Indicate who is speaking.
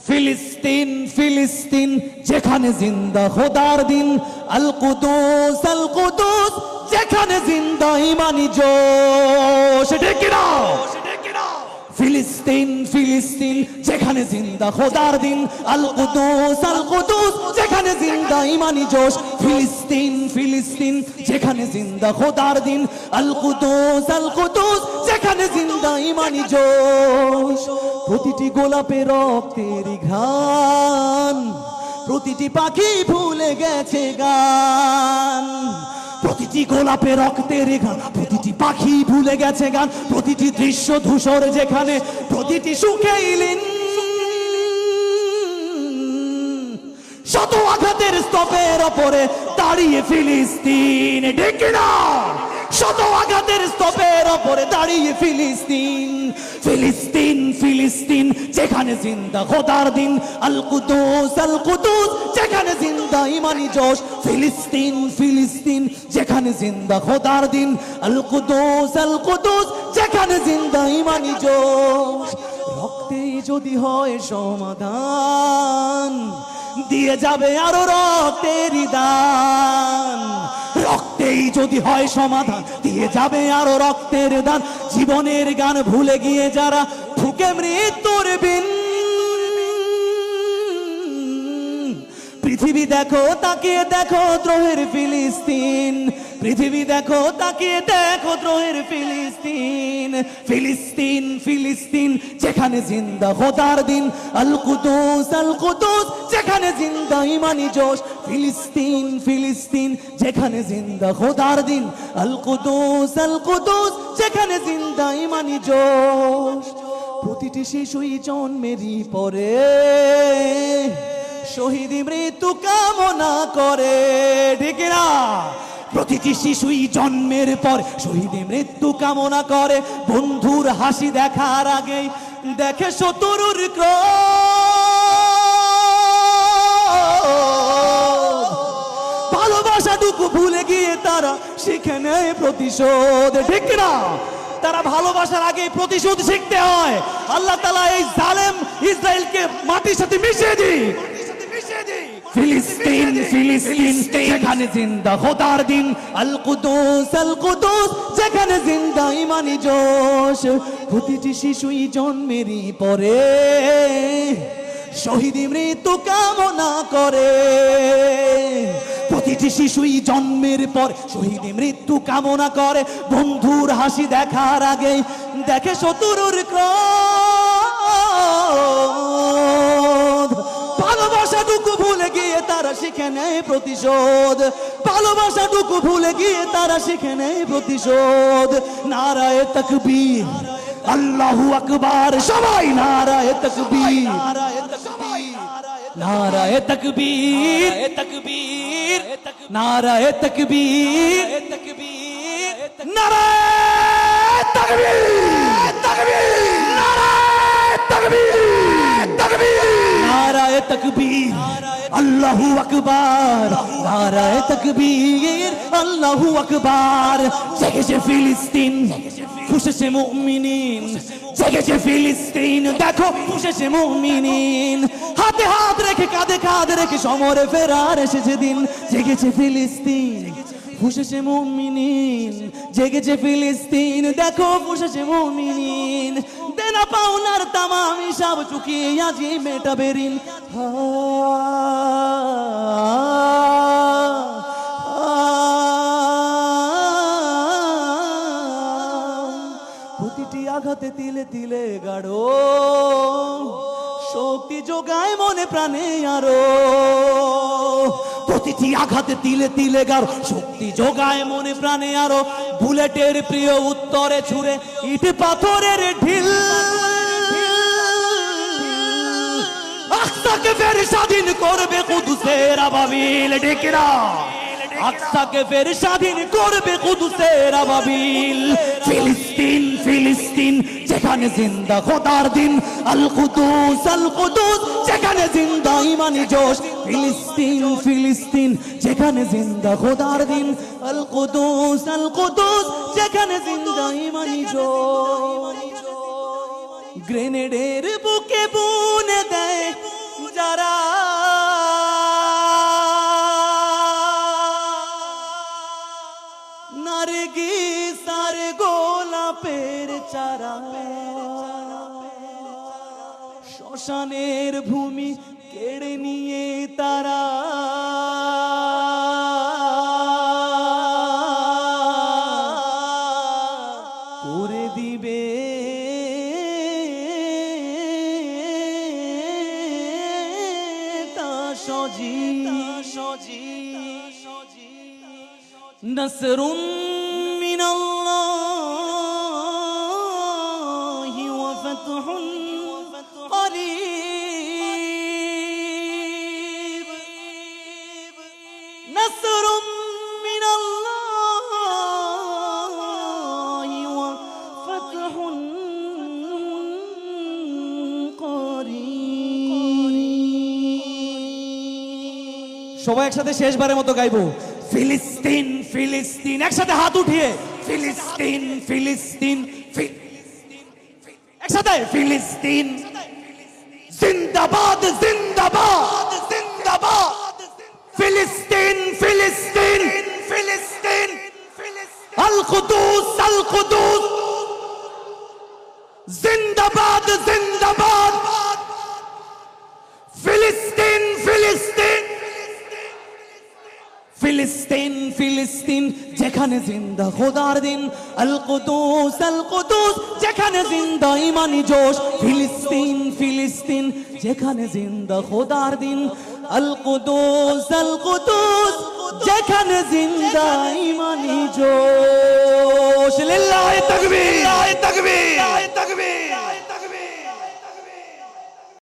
Speaker 1: ফিলিস্তিন ফিলিস্তিন যেখানে জিন্দা খোদার দিন, আল কুদুস যেখানে জিন্দা ইমানি জোশ। ঠিক না? ফিলিস্তিন ফিলিস্তিন যেখানে জিন্দা খোদার দিন, আল কুদুস যেখানে জিন্দা ইমানি জোশ। ফিলিস্তিন ফিলিস্তিন যেখানে জিন্দা খোদার দিন, আল কুদুস যেখানে জিন্দা ইমানি জোশ। প্রতিটি গোলাপে রক্তের ঘ্রাণ, প্রতিটি পাখি ভুলে গেছে গান। প্রতিটি গোলাপে রক্তের গান, প্রতিটি পাখি ভুলে গেছে গান। প্রতিটি দৃশ্য ধূসর যেখানে, প্রতিটি সুখে ইলিন। শত আঘাতের স্তূপের ওপরে দাঁড়িয়ে ফিলিস্তিন। ঠিক না? শত আঘাতের স্তূপের ওপরে দাঁড়িয়ে ফিলিস্তিন। ফিলিস্তিন ফিলিস্তিন যেখানে জিন্দা খোদার দিন, আল কুদুস যেখানে জিন্দা ইমানি জোশ। ফিলিস্তিন ফিলিস্তিন যেখানে জিন্দা খোদার দিন, আল কুদুস যেখানে জিন্দা ইমানি জোশ। রক্তে যদি হয় সমাধান, দিয়ে যাবে আরো রক্তের দান। রক্তেই যদি হয় সমাধান, দিয়ে যাবে আরো রক্তের দান। জীবনের গান ভুলে গিয়ে যারা ফুকে মৃত্যুর বিন। পৃথিবী দেখো তাকিয়ে দেখো দ্রোহের ফিলিস্তিন। পৃথিবী দেখো তাকিয়ে দেখো দ্রোহের ফিলিস্তিন। ফিলিস্তিন ফিলিস্তিন যেখানে জিন্দা খোদার দিন, আল কুদুস যেখানে জিন্দা ইমানি জোশ। ফিলিস্তিন ফিলিস্তিন যেখানে জিন্দা খোদার দিন, আল কুদুস যেখানে জিন্দা ইমানি জোশ। প্রতিটি শিশুই জন্মেরই পরে শহীদ মৃত্যু কামনা করে। ঠিক না? প্রতিটি শিশুই জন্মের পর শহীদ মৃত্যু কামনা করে। বন্ধুর হাসি দেখার আগেই দেখে শত্রুর ক্রোধ। ভালোবাসাটুকু ভুলে গিয়ে তারা শিখে নেয় প্রতিশোধ। ঠিক না? তারা ভালোবাসার আগে প্রতিশোধ শিখতে হয়। আল্লাহ তাআলা এই জালেম ইসরায়েলকে মাটির সাথে মিশিয়ে দিই। ফিলিস্তিন ফিলিস্তিন যেখানে জিন্দা খোদার দিন, আল কুদুস যেখানে জিন্দা ইমানি জোশ। প্রতিটি শিশুই জন্মেরই পরে শহীদ মৃত্যু কামনা করে। প্রতিটি শিশুই জন্মের পর শহীদ মৃত্যু কামনা করে। বন্ধুর হাসি দেখার আগেই দেখে শত্রুর ক্রোধ। ভালোবাসাটুকু ভুলে গিয়ে তারা শিখে নেয় প্রতিশোধ। ভালোবাসাটুকু ভুলে গিয়ে তারা শিখে নেয় প্রতিশোধ। নারায়ে তাকবীর, আল্লাহু আকবার। সবাই নারায়ে তাকবীর, নারায়ে তাকবীর, নারায়ে তাকবীর, নারায়ে তাকবীর, নারায়ে তাকবীর, নারায়ে তাকবীর, আল্লাহু আকবার। নারায়ে তাকবীর, আল্লাহু আকবার। জেগেছে ফিলিস্তিন, খুশেছে মুমিনিন। জেগেছে ফিলিস্তিন, দেখো খুশেছে মুমিনিন। হাতে হাত রেখে কাঁধে কাঁধ রেখে সমরে ফেরার এসেছে দিন। জেগেছে ফিলিস্তিন, খুশেছে মুমিনিন। জেগেছে ফিলিস্তিন, দেখো খুশেছে মুমিনিন। দেনা পাওনার তামাম হিসাব চুকিয়ে আজি মেটাবে ঋণ। প্রতিটি আঘাতে তিলে তিলে গাঢ় শক্তি যোগায় মনে প্রাণে আরো। প্রতিটি আঘাতে তিলে তিলে গাঢ় শক্তি যোগায় মনে প্রাণে আরো। বুলেটের প্রিয় উত্তরে ছুড়ে ইট পাথরের ঢিল। আকসাকে ফের স্বাধীন করবে কুদুসের আবাবিল। ঠিক না? আকসাকে ফের স্বাধীন করবে কুদুসের আবাবিল। ফিলিস্তিন ফিলিস্তিন যেখানে জিন্দা খোদার দিন, আল কুদুস যেখানে জিন্দা ইমানি জোশ। ফিলিস্তিন ফিলিস্তিন যেখানে জিন্দা খোদার দিন, আল কুদুস যেখানে জিন্দা ইমানি জোশ। গ্রেনেডের বুকে বুনে দেয় শ্মশানের ভূমি কেড়ে নিয়ে তারা করে দিবে তা সজি নসরুম মিনাল্লাহি ওয়া ফাতহুন قريب نصر من الله وفتح قريب সবাই একসাথে শেষবারের মতো গাইবো ফিলিস্তিন ফিলিস্তিন একসাথে হাত উঠিয়ে ফিলিস্তিন ফিলিস্তিন একসাথে ফিলিস্তিন जिंदाबाद जिंदाबाद जिंदाबाद फिलिस्तीन फिलिस्तीन फिलिस्तीन अल कुदूस जिंदाबाद जिंदाबाद फिलिस्तीन फिलिस्तीन फिलिस्तीन फिलिस्तीन যেখানে জিন্দা খোদার দিন আল কুদুস যেখানে জিন্দা ইমানি জোশ ফিলিস্তিন ফিলিস্তিন যেখানে জিন্দা খোদার দিন আল কুদুস যেখানে জিন্দা ইমানি জোশ লিল্লাহি তাকবীর